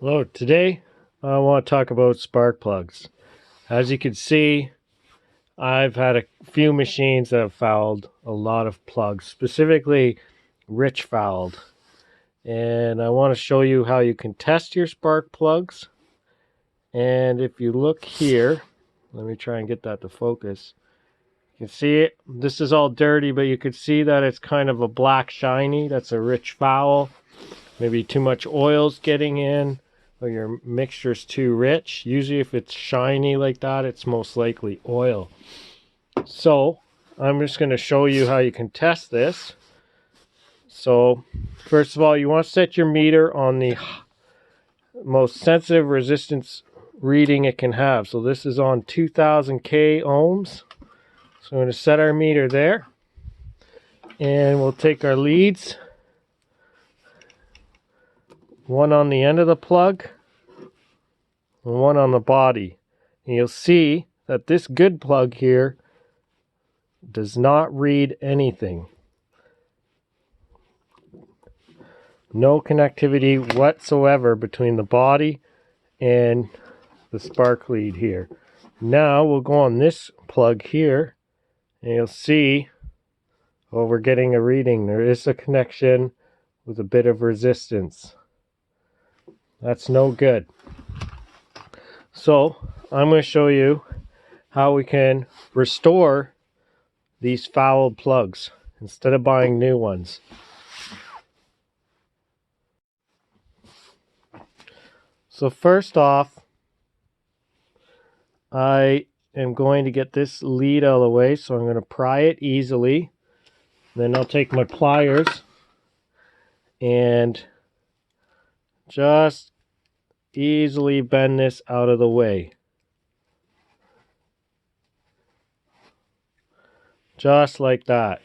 Hello, today I want to talk about spark plugs. As you can see, I've had a few machines that have fouled a lot of plugs, specifically rich fouled. And I want to show you how you can test your spark plugs. And if you look here, let me try and get that to focus. You can see it, this is all dirty, but you can see that it's kind of a black shiny. That's a rich foul. Maybe too much oil's getting in, or your mixture's too rich. Usually if it's shiny like that, it's most likely oil. So I'm just going to show you how you can test this. So first of all, you want to set your meter on the most sensitive resistance reading it can have. So this is on 2000 K ohms. So I'm going to set our meter there, and we'll take our leads, one on the end of the plug and one on the body. And you'll see that this good plug here does not read anything. No connectivity whatsoever between the body and the spark lead here. Now we'll go on this plug here, and you'll see, oh, we're getting a reading. There is a connection with a bit of resistance. That's no good. So I'm going to show you how we can restore these fouled plugs instead of buying new ones. So first off, I am going to get this lead out of the way, so I'm going to pry it easily. Then I'll take my pliers and just easily bend this out of the way. Just like that.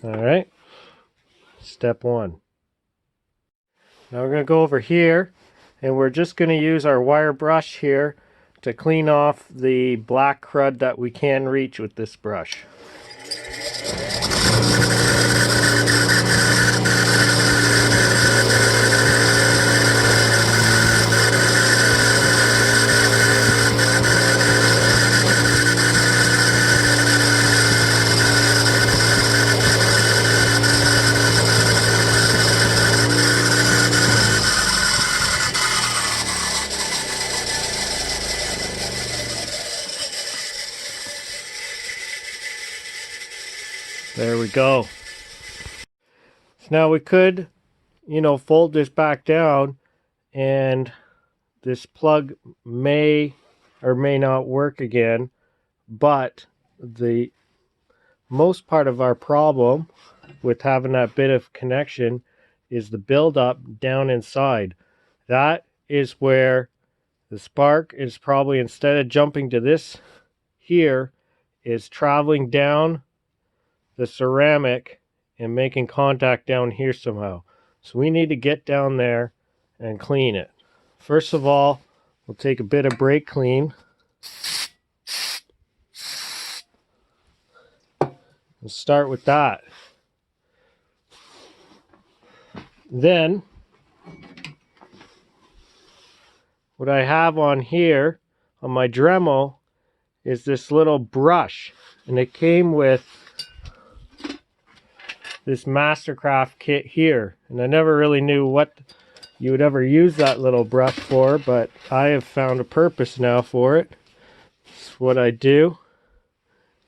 All right. Step one. Now we're going to go over here, and we're just going to use our wire brush here to clean off the black crud that we can reach with this brush. There we go. So now we could, fold this back down, and this plug may or may not work again, but the most part of our problem with having that bit of connection is the buildup down inside. That is where the spark is probably, instead of jumping to this here, is traveling down the ceramic and making contact down here somehow. So we need to get down there and clean it. First of all, we'll take a bit of brake clean. We'll start with that. Then, what I have on here, on my Dremel, is this little brush. And it came with this Mastercraft kit here. And I never really knew what you would ever use that little brush for, but I have found a purpose now for it. So what I do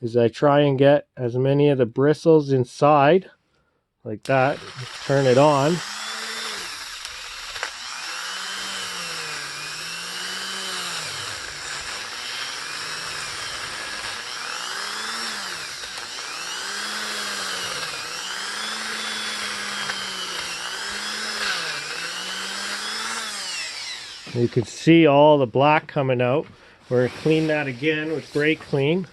is I try and get as many of the bristles inside, like that, turn it on. You can see all the black coming out. We're going to clean that again with brake clean.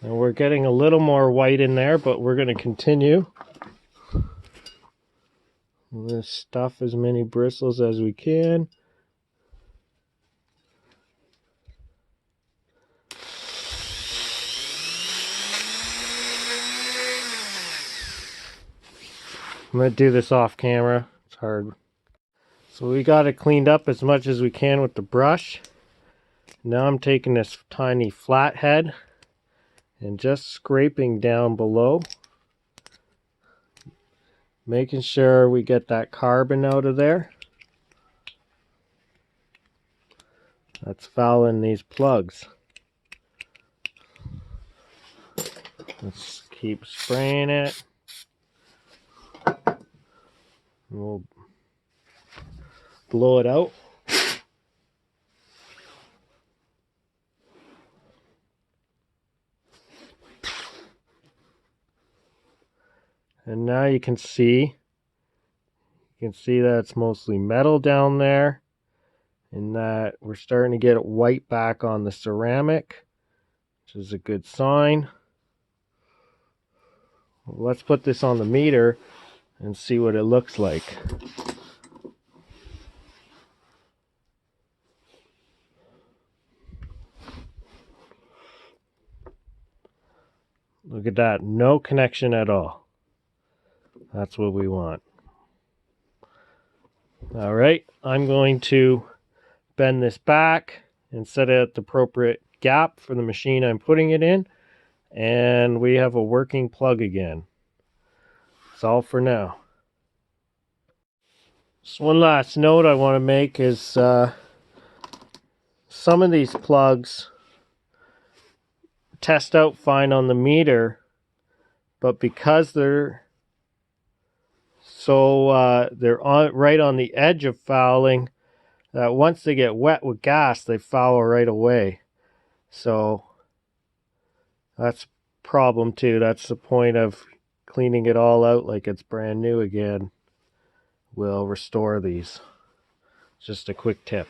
And we're getting a little more white in there, but we're going to continue. Let's stuff as many bristles as we can. I'm going to do this off camera. It's hard. So we got it cleaned up as much as we can with the brush. Now I'm taking this tiny flathead and just scraping down below, making sure we get that carbon out of there. That's fouling these plugs. Let's keep spraying it. We'll blow it out. And now you can see that it's mostly metal down there, and that we're starting to get it white back on the ceramic, which is a good sign. Let's put this on the meter and see what it looks like. Look at that, no connection at all. That's what we want. All right, I'm going to bend this back and set it at the appropriate gap for the machine I'm putting it in, and we have a working plug again. That's all for now. So one last note I want to make is some of these plugs test out fine on the meter, but because they're right on the edge of fouling, that once they get wet with gas, they foul right away. So that's a problem too. That's the point of cleaning it all out like it's brand new again. Will restore these. Just a quick tip.